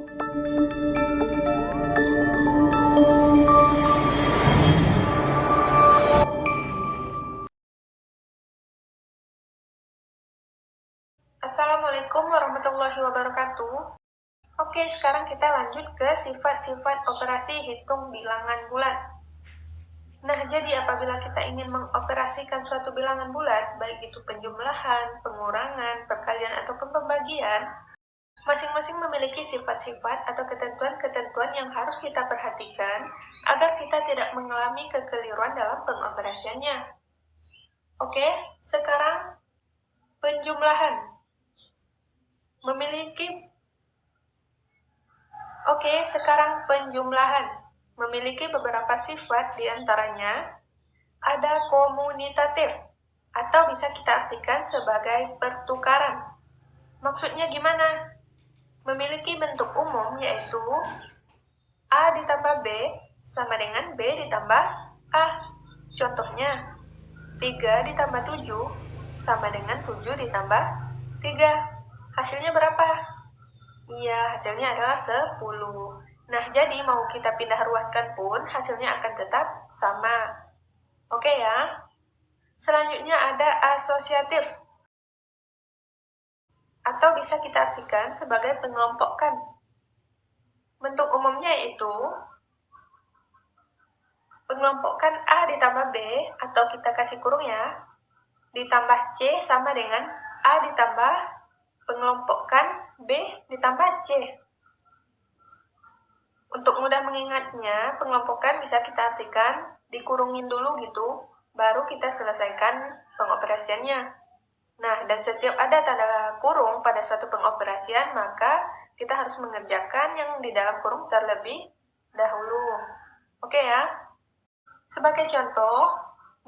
Assalamualaikum warahmatullahi wabarakatuh. Oke, sekarang kita lanjut ke sifat-sifat operasi hitung bilangan bulat. Nah, jadi apabila kita ingin mengoperasikan suatu bilangan bulat, baik itu penjumlahan, pengurangan, perkalian, ataupun pembagian, masing-masing memiliki sifat-sifat atau ketentuan-ketentuan yang harus kita perhatikan agar kita tidak mengalami kekeliruan dalam pengoperasiannya. Oke, sekarang penjumlahan memiliki beberapa sifat, diantaranya ada komutatif atau bisa kita artikan sebagai pertukaran. Maksudnya gimana? Memiliki bentuk umum yaitu A ditambah B sama dengan B ditambah A. Contohnya, 3 ditambah 7 sama dengan 7 ditambah 3. Hasilnya berapa? Iya, hasilnya adalah 10. Nah, jadi mau kita pindah ruaskan pun hasilnya akan tetap sama. Oke ya. Selanjutnya ada asosiatif atau bisa kita artikan sebagai pengelompokan. Bentuk umumnya yaitu pengelompokan A ditambah B, atau kita kasih kurung ya, ditambah C sama dengan A ditambah pengelompokan B ditambah C. Untuk mudah mengingatnya, pengelompokan bisa kita artikan dikurungin dulu gitu, baru kita selesaikan pengoperasiannya. Nah, dan setiap ada tanda kurung pada suatu pengoperasian, maka kita harus mengerjakan yang di dalam kurung terlebih dahulu. Oke ya? Sebagai contoh,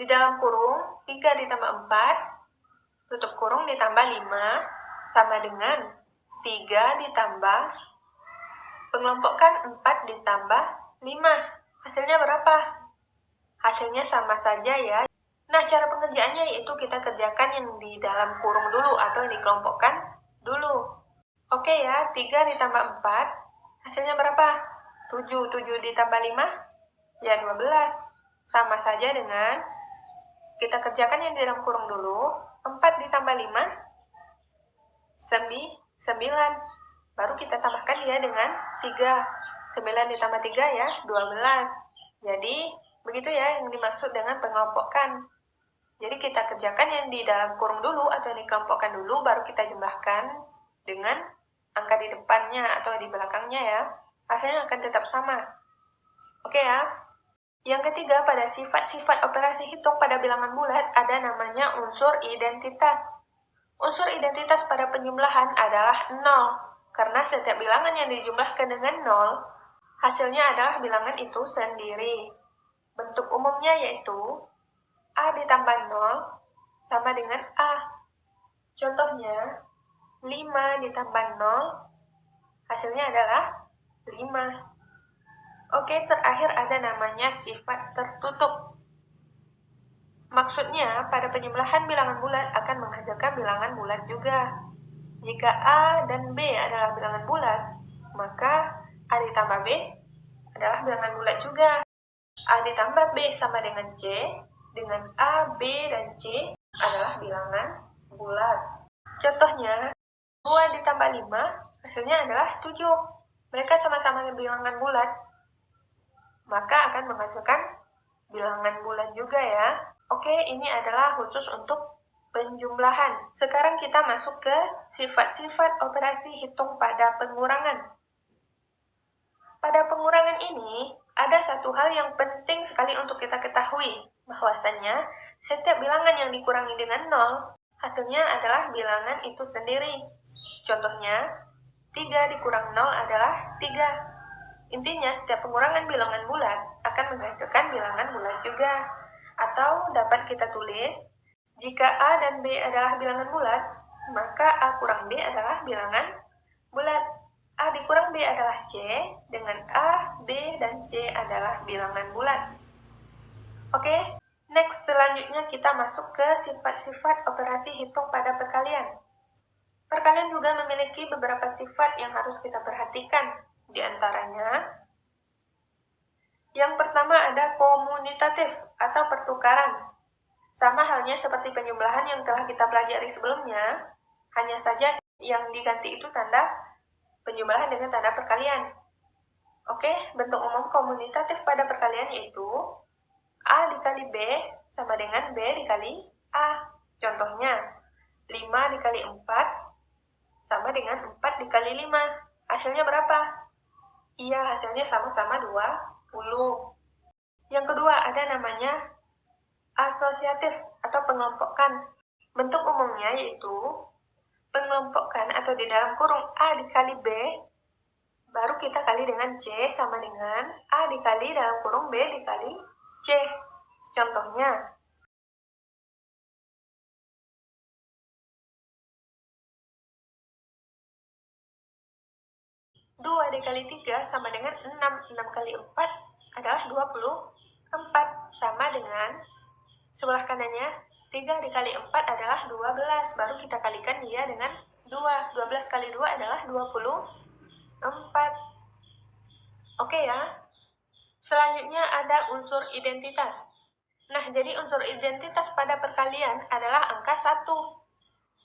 di dalam kurung 3 ditambah 4, tutup kurung ditambah 5, sama dengan 3 ditambah pengelompokan 4 ditambah 5. Hasilnya berapa? Hasilnya sama saja ya. Nah, cara pengerjaannya yaitu kita kerjakan yang di dalam kurung dulu atau yang dikelompokkan dulu. Oke ya, 3 ditambah 4, hasilnya berapa? 7. 7 ditambah 5, ya 12. Sama saja dengan kita kerjakan yang di dalam kurung dulu. 4 ditambah 5, 9. Baru kita tambahkan dia dengan 3. 9 ditambah 3 ya, 12. Jadi, begitu ya yang dimaksud dengan pengelompokkan. Jadi kita kerjakan yang di dalam kurung dulu atau yang dikelompokkan dulu, baru kita jumlahkan dengan angka di depannya atau di belakangnya ya. Hasilnya akan tetap sama. Oke ya. Yang ketiga, pada sifat-sifat operasi hitung pada bilangan bulat ada namanya unsur identitas. Unsur identitas pada penjumlahan adalah 0. Karena setiap bilangan yang dijumlahkan dengan 0, hasilnya adalah bilangan itu sendiri. Bentuk umumnya yaitu A ditambah 0 sama dengan A. Contohnya, 5 ditambah 0, hasilnya adalah 5. Oke, terakhir ada namanya sifat tertutup. Maksudnya, pada penjumlahan bilangan bulat akan menghasilkan bilangan bulat juga. Jika A dan B adalah bilangan bulat, maka A ditambah B adalah bilangan bulat juga. A ditambah B sama dengan C, dengan A, B, dan C adalah bilangan bulat. Contohnya, 2 ditambah 5, hasilnya adalah 7. Mereka sama-sama bilangan bulat, maka akan menghasilkan bilangan bulat juga ya. Oke, ini adalah khusus untuk penjumlahan. Sekarang kita masuk ke sifat-sifat operasi hitung pada pengurangan. Pada pengurangan ini, ada satu hal yang penting sekali untuk kita ketahui, bahwasannya setiap bilangan yang dikurangi dengan 0, hasilnya adalah bilangan itu sendiri. Contohnya, 3 dikurang 0 adalah 3. Intinya, setiap pengurangan bilangan bulat akan menghasilkan bilangan bulat juga. Atau dapat kita tulis, jika A dan B adalah bilangan bulat, maka A kurang B adalah bilangan bulat. A dikurang B adalah C, dengan A, B, dan C adalah bilangan bulat. Oke, next selanjutnya kita masuk ke sifat-sifat operasi hitung pada perkalian. Perkalian juga memiliki beberapa sifat yang harus kita perhatikan. Di antaranya, yang pertama ada komutatif atau pertukaran. Sama halnya seperti penjumlahan yang telah kita pelajari sebelumnya, hanya saja yang diganti itu tanda penjumlahan dengan tanda perkalian. Oke, bentuk umum komutatif pada perkalian yaitu A dikali B sama dengan B dikali A. Contohnya, 5 dikali 4 sama dengan 4 dikali 5. Hasilnya berapa? Iya, hasilnya sama-sama 20. Yang kedua, ada namanya asosiatif atau pengelompokan. Bentuk umumnya yaitu pengelompokan atau di dalam kurung A dikali B, baru kita kali dengan C sama dengan A dikali dalam kurung B dikali C. Contohnya, 2 dikali 3 sama dengan 6. 6 kali 4 adalah 24. Sama dengan sebelah kanannya, 3 dikali 4 adalah 12. Baru kita kalikan dia dengan 2. 12 kali 2 adalah 24. Oke ya. Selanjutnya ada unsur identitas. Nah, jadi unsur identitas pada perkalian adalah angka 1.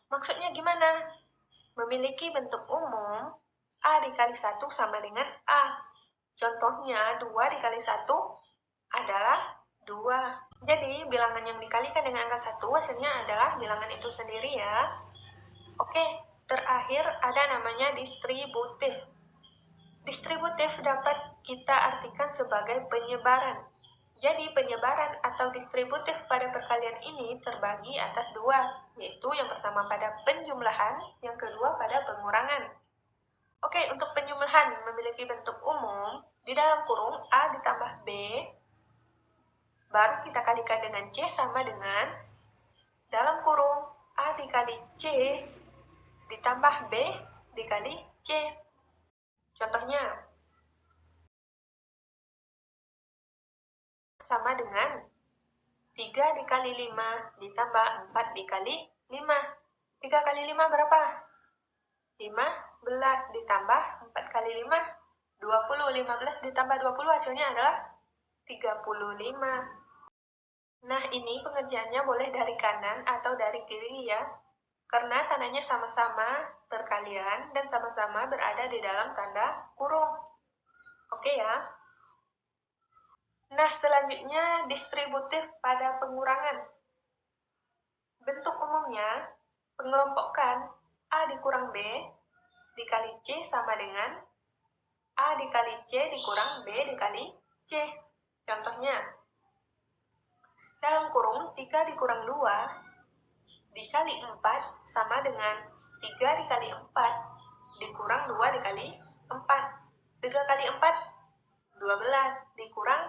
Maksudnya gimana? Memiliki bentuk umum A dikali 1 sama dengan A. Contohnya, 2 dikali 1 adalah 2. Jadi, bilangan yang dikalikan dengan angka 1 hasilnya adalah bilangan itu sendiri ya. Oke, terakhir ada namanya distributif. Distributif dapat kita artikan sebagai penyebaran. Jadi, penyebaran atau distributif pada perkalian ini terbagi atas 2, yaitu yang pertama pada penjumlahan, yang kedua pada pengurangan. Oke, untuk penjumlahan memiliki bentuk umum, di dalam kurung A ditambah B, baru kita kalikan dengan C sama dengan dalam kurung A dikali C ditambah B dikali C. Contohnya, sama dengan 3 dikali 5 ditambah 4 dikali 5. 3 kali 5 berapa? 15 ditambah 4 kali 5, 20. 15 ditambah 20 hasilnya adalah 35. Nah, ini pengerjaannya boleh dari kanan atau dari kiri ya, karena tandanya sama-sama perkalian dan sama-sama berada di dalam tanda kurung. Oke ya. Nah, selanjutnya distributif pada pengurangan. Bentuk umumnya, pengelompokan A dikurang B dikali C sama dengan A dikali C dikurang B dikali C. Contohnya, dalam kurung 3 dikurang 2 dikali 4 sama dengan 3 dikali 4 dikurang 2 dikali 4. 3 kali 4, 12 dikurang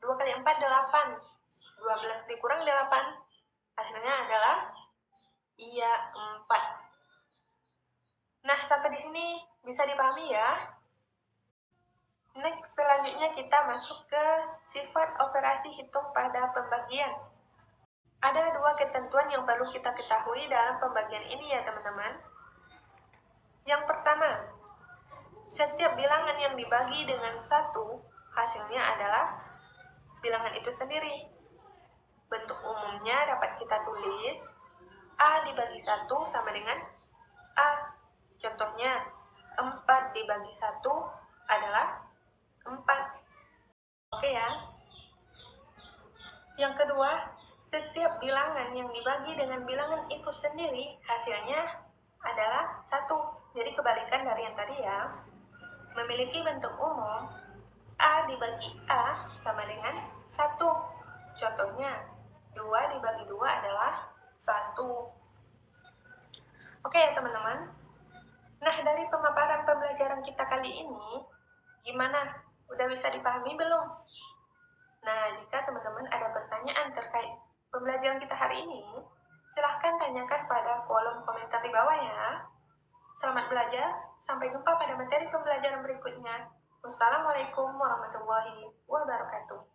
2 kali 4, 8. 12 dikurang 8, hasilnya adalah 4. Nah, sampai di sini bisa dipahami ya. Next, selanjutnya kita masuk ke sifat operasi hitung pada pembagian. Ada 2 ketentuan yang perlu kita ketahui dalam pembagian ini ya teman-teman. Yang pertama, setiap bilangan yang dibagi dengan 1, hasilnya adalah bilangan itu sendiri. Bentuk umumnya dapat kita tulis A dibagi 1 sama dengan A. Contohnya, 4 dibagi 1 adalah 4. Oke ya. Yang kedua, setiap bilangan yang dibagi dengan bilangan itu sendiri, hasilnya adalah 1. Jadi kebalikan dari yang tadi ya. Memiliki bentuk umum, A dibagi A sama dengan 1. Contohnya, 2 dibagi 2 adalah 1. Oke ya teman-teman. Nah, dari pemaparan pembelajaran kita kali ini, gimana? Udah bisa dipahami belum? Nah, jika teman-teman ada pertanyaan terkait pembelajaran kita hari ini, silahkan tanyakan pada kolom komentar di bawah ya. Selamat belajar, sampai jumpa pada materi pembelajaran berikutnya. Wassalamualaikum warahmatullahi wabarakatuh.